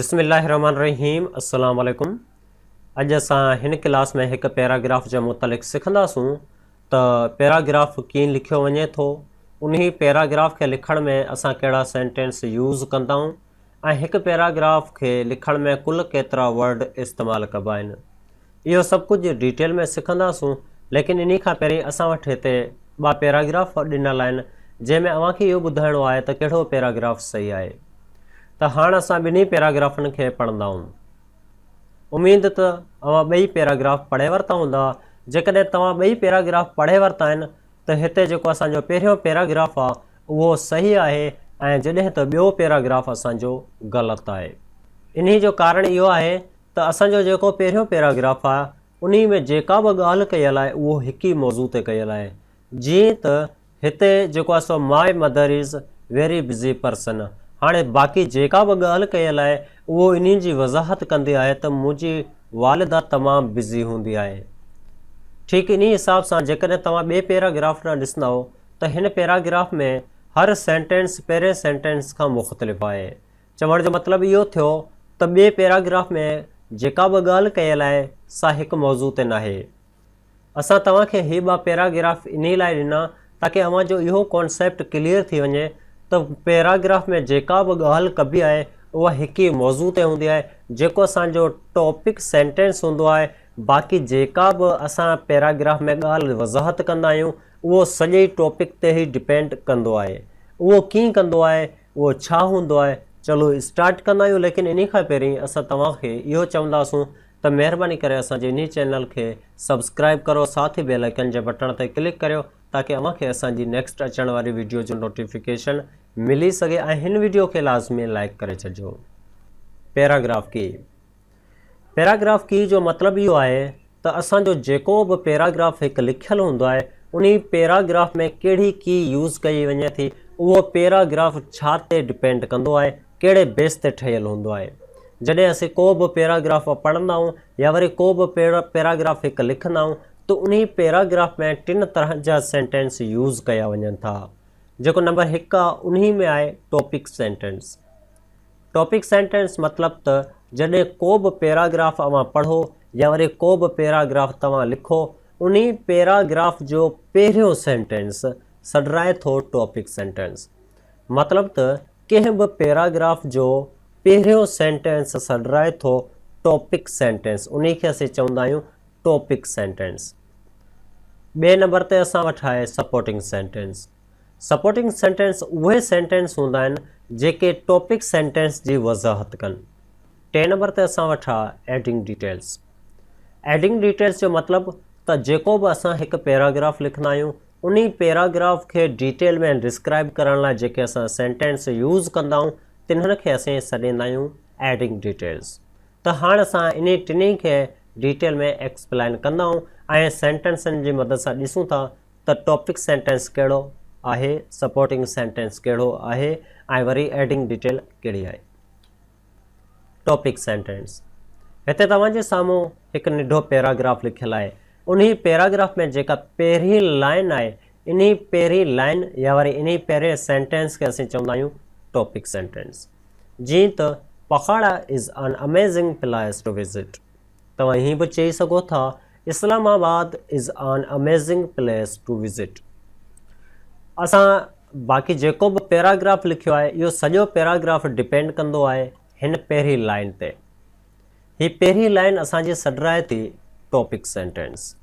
बिस्मिल्लाहिर्रहमानिर्रहीम अस्सलाम वालेकुम। अज असां हिन क्लास में एक पैराग्राफ जे मुतलिक़ सिखंदासूं त पैराग्राफ कीअं लिखियो वञे थो, उन्ही पैराग्राफ के लिखण में असां कहिड़ा सेंटेंस यूज़ कंदाऊं ऐं हिकु पैराग्राफ के लिखण में कुल केतिरा वर्ड इस्तेमालु कबा आहिनि। इहो सभु कुझु डिटेल में सिखंदासूं, लेकिन इन खां पहिरीं असां वटि हिते ॿ पैराग्राफ ॾिनल आहिनि जंहिंमें अव्हांखे इहो ॿुधाइणो आहे त कहिड़ो पैराग्राफ सही आहे। त हाणे असां ॿिन्ही पैराग्राफनि खे पढ़ंदाऊं। उमेद त अव्हां ॿई पैराग्राफ पढ़े वरिता हूंदा। जेकॾहिं तव्हां ॿई पैराग्राफ पढ़े वरिता आहिनि त हिते जेको असांजो पहिरियों पैराग्राफ आहे उहो सही आहे ऐं जॾहिं त ॿियो पैराग्राफ असांजो ग़लति आहे। इन जो कारण इहो आहे त असांजो जेको पहिरियों पैराग्राफ आहे उन में जेका बि ॻाल्हि कयल आहे उहो हिकु ई मौज़ू ते कयल आहे। जीअं त हिते जेको आहे सो my mother is very busy person. हाणे बाक़ी जेका बि ॻाल्हि कयल आहे उहो इन जी वज़ाहत कंदी आहे त मुंहिंजी वालिदा तमामु बिज़ी हूंदी आहे। ठीकु इन हिसाब सां जेकॾहिं तव्हां ॿिए पैराग्राफ न ॾिसंदा त हिन पैराग्राफ में हर सेंटेंस पहिरें सेंटेंस खां मुख़्तलिफ़ आहे। चवण जो मतिलबु इहो थियो त ॿिए पैराग्राफ में जेका बि ॻाल्हि कयल आहे सा हिकु मौज़ू ते नाहे। असां तव्हांखे हीअ ॿ पैराग्राफ इन लाइ ॾिना ताकी अव्हां जो इहो कॉन्सेप्ट क्लियर थी वञे त पैराग्राफ में जेका बि ॻाल्हि कबी आहे उहा हिकु ई मौज़ू ते हूंदी आहे, जेको असांजो टॉपिक सेंटेंस हूंदो आहे। बाक़ी जेका बि असां पैराग्राफ में ॻाल्हि वज़ाहत कंदा आहियूं उहो सॼे टॉपिक ते ई डिपेंड कंदो आहे। उहो कीअं कंदो आहे, उहो छा हूंदो आहे, चलो स्टार्ट कंदा आहियूं। लेकिन इन खां पहिरीं असां तव्हांखे इहो चवंदासूं त महिरबानी करे असांजे इन चैनल खे सब्सक्राइब करो, साथ ई बेल आइकन जे बटण ते क्लिक करियो ताकी अव्हांखे असांजी नेक्स्ट अचण वारी वीडियो जो नोटिफिकेशन मिली सघे ऐं हिन वीडियो खे लाज़मी लाइक करे छॾिजो। पैराग्राफ की जो मतिलबु इहो आहे त असांजो जेको बि पैराग्राफ हिकु लिखियलु हूंदो आहे उन पैराग्राफ में कहिड़ी की यूज़ कई वञे थी, उहो पैराग्राफ छा ते डिपेंड कंदो आहे, कहिड़े बेस ते ठहियलु हूंदो आहे। जॾहिं असीं को बि पैराग्राफ पढ़ंदा आहियूं या वरी को बि पैराग्राफ हिकु लिखंदा आहियूं त उन पैराग्राफ में 3 तरह जा सेंटेंस यूज़ कया वञनि था। जेको नंबर 1 आहे उन में आहे टॉपिक सेंटेंस। टॉपिक सेंटेंस मतिलबु त जॾहिं को बि पैराग्राफ अव्हां पढ़ो या वरी को बि पैराग्राफ तव्हां लिखो, उन पैराग्राफ जो पहिरियों सेंटेंस सॾराए थो टॉपिक सेंटेंस। मतिलबु त कंहिं बि पैराग्राफ जो पहिरियों सेंटेंस सॾराए थो टॉपिक सेंटेंस, उन खे असीं चवंदा आहियूं टॉपिक सेंटेंस। ॿिए नंबर ते असां वटि आहे सपोर्टिंग सेंटेंस। सपोर्टिंग सेंटेंस उहे सेंटेंस हूंदा आहिनि जेके टॉपिक सेंटेंस जी वज़ाहत कनि। 3 नंबर ते असां वटि आहे एडिंग डिटेल्स। एडिंग डिटेल्स जो मतिलबु त जेको बि असां हिकु पैराग्राफ लिखंदा आहियूं उन पैराग्राफ खे डिटेल में डिस्क्राइब करण लाइ जेके असां सेंटेंस यूज़ कंदा आहियूं तिन्हनि खे असीं सॾींदा आहियूं एडिंग डिटेल्स। त हाणे असां इन टिनी खे डिटेल में एक्सप्लेन कंदा आहियूं ऐं सेंटेंसनि जी मदद सां ॾिसूं था त टॉपिक सेंटेंस कहिड़ो आहे, सपोर्टिंग सेंटेंस कहिड़ो आहे ऐं वरी एडिंग डिटेल कहिड़ी आहे। टॉपिक सेंटेंस हिते तव्हांजे साम्हूं हिकु नंढो पैराग्राफ लिखियलु आहे। उन पैराग्राफ में जेका पहिरीं लाइन आहे इन पहिरीं लाइन या वरी इन पहिरें सेंटेंस खे असीं चवंदा आहियूं टॉपिक सेंटेंस। जीअं त पखाड़ा is an amazing place to visit. तव्हां हीअं बि चई सघो था Islamabad is an amazing place to visit. असां बाक़ी जेको बि पैराग्राफ लिखियो आहे इहो सॼो पैराग्राफ डिपेंड कंदो आहे हिन पहिरीं लाइन ते। हीअ पहिरीं लाइन असांजी सॾराए थी टॉपिक सेंटेंस।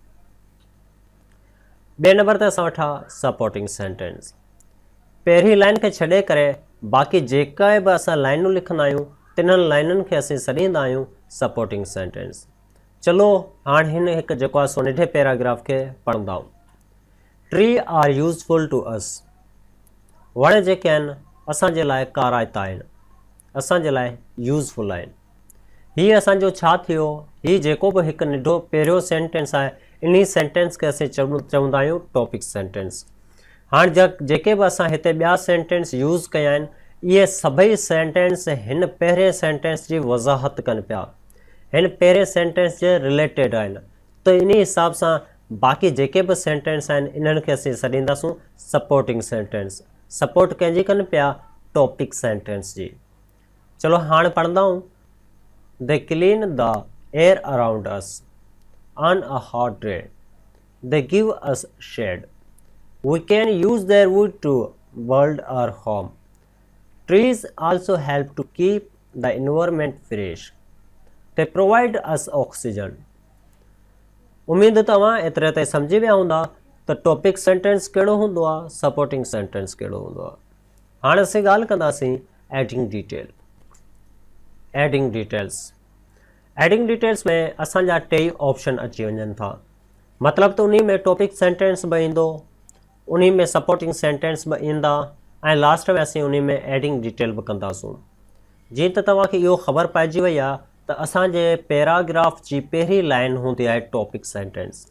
ॿिए नंबर ते असां वटि आहे सपोर्टिंग सेंटेंस। पहिरीं लाइन खे छॾे करे बाक़ी जेका बि असां लाइनूं लिखंदा आहियूं तिन्हनि लाइनुनि खे असीं सॾींदा आहियूं सपोर्टिंग सेंटेंस। चलो हाणे हिन हिकु जेको आहे सो नंढे पैराग्राफ खे पढ़ंदा आहियूं। ट्री आर यूज़फुल टू अस। वण जेके आहिनि असांजे लाइ काराइता आहिनि, असांजे लाइ यूज़फुल आहिनि। हीअ असांजो छा थियो, हीअ जेको बि हिकु नंढो पहिरियों सेंटेंस आहे इन सेंटेंस खे असीं चवंदा आहियूं टॉपिक सेंटेंस। हाणे जेके बि असां हिते ॿिया सेंटेंस यूज़ कया आहिनि इहे सभई सेंटेंस हिन पहिरें सेंटेंस जी वज़ाहत कनि पिया, हिन पहिरें सेंटेंस जे रिलेटेड आहिनि। त इन हिसाब सां बाक़ी जेके बि सेंटेंस आहिनि इन्हनि खे असीं सॾींदासूं सपोर्टिंग सेंटेंस। सपोर्ट कंहिंजी कनि पिया, टॉपिक सेंटेंस जी। चलो हाणे पढ़ंदा आहियूं They clean the air around us. On a hot day, they give us shade. We can use their wood to build our home. Trees also help to keep the environment fresh. They provide us oxygen. उम्मीद तव्हां एतिरे ताईं सम्झी विया हूंदा त topic sentence कहिड़ो हूंदो आहे, सपोर्टिंग सेंटेंस कहिड़ो हूंदो आहे। हाणे असीं ॻाल्हि कंदासीं एडिंग डिटेल। एडिंग डिटेल्स में असांजा टे ऑप्शन अची वञनि था। मतिलबु त उन में टॉपिक सेंटेंस बि ईंदो, उन में सपोर्टिंग सेंटेंस बि ईंदा ऐं लास्ट में असीं उन में एडिंग डिटेल बि कंदासूं। जीअं त तव्हांखे इहो ख़बर पइजी वई आहे त असांजे पैराग्राफ जी पहिरीं लाइन हूंदी आहे टॉपिक सेंटेंस।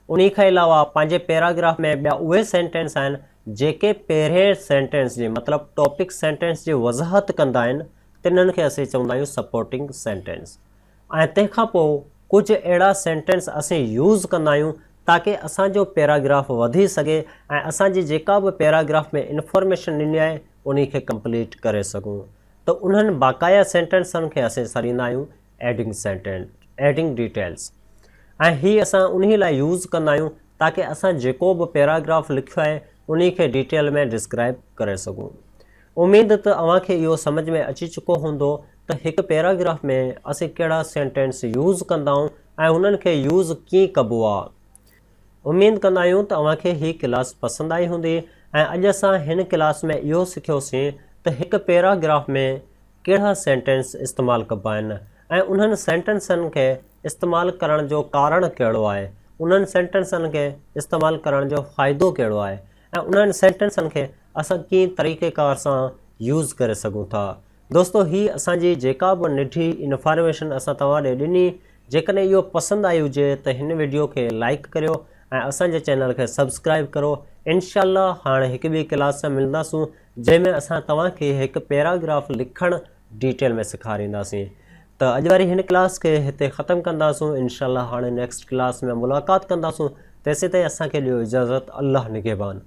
उन खां अलावा पंहिंजे पैराग्राफ में ॿिया उहे सेंटेंस आहिनि जेके पहिरें सेंटेंस जी मतिलबु टॉपिक सेंटेंस जी वज़ाहत कंदा आहिनि, तिन्हनि खे असीं चवंदा आहियूं सपोर्टिंग सेंटेंस। ऐं तंहिंखां पोइ कुझु अहिड़ा सेंटेंस असीं यूज़ कंदा आहियूं ताकी असांजो पैराग्राफ वधी सघे ऐं असांजी जेका बि पैराग्राफ में इंफॉर्मेशन ॾिनी आहे उन खे कंप्लीट करे सघूं। त उन्हनि बाक़ाया सेंटेंसनि खे असीं सरींदा आहियूं एडिंग डिटेल्स। ऐं हीअ असां उन लाइ यूज़ कंदा आहियूं ताकी असां जेको बि पैराग्राफ लिखियो आहे उन खे डिटेल में डिस्क्राइब करे सघूं। उमेद त अव्हांखे इहो सम्झ में अची चुको हूंदो त हिकु पैराग्राफ में असीं कहिड़ा सेंटेंस यूज़ कंदा आहियूं ऐं उन्हनि खे यूज़ कीअं कबो आहे। उमेद कंदा आहियूं त अव्हांखे हीअ क्लास पसंदि आई हूंदी ऐं अॼु असां हिन क्लास में इहो सिखियोसीं त हिकु पैराग्राफ में कहिड़ा सेंटेंस इस्तेमालु कबा आहिनि ऐं उन्हनि सेंटेंसनि खे इस्तेमालु करण जो कारण कहिड़ो आहे, उन्हनि सेंटेंसनि खे इस्तेमालु करण जो फ़ाइदो कहिड़ो आहे ऐं उन्हनि सेंटेंसनि खे असां कीअं तरीक़ेकार सां यूज़ करे सघूं था। दोस्तो, हीअ असांजी जेका बि निढी इंफॉर्मेशन असां तव्हां ॾे ॾिनी, जेकॾहिं इहो पसंदि आई हुजे त हिन वीडियो खे लाइक करियो ऐं असांजे चैनल खे सब्सक्राइब करो। इंशाअल्लाह हाणे हिकु ॿी क्लास सां मिलंदासूं जंहिंमें असां तव्हांखे हिकु पैराग्राफ लिखणु डिटेल में सेखारींदासीं। त अॼु वारी हिन क्लास खे हिते ख़तमु कंदासूं। इंशाअल्लाह हाणे नेक्स्ट क्लास में मुलाक़ात कंदासूं। तेसीं ताईं असांखे ॾियो इजाज़त। अल्लाह निगहबान।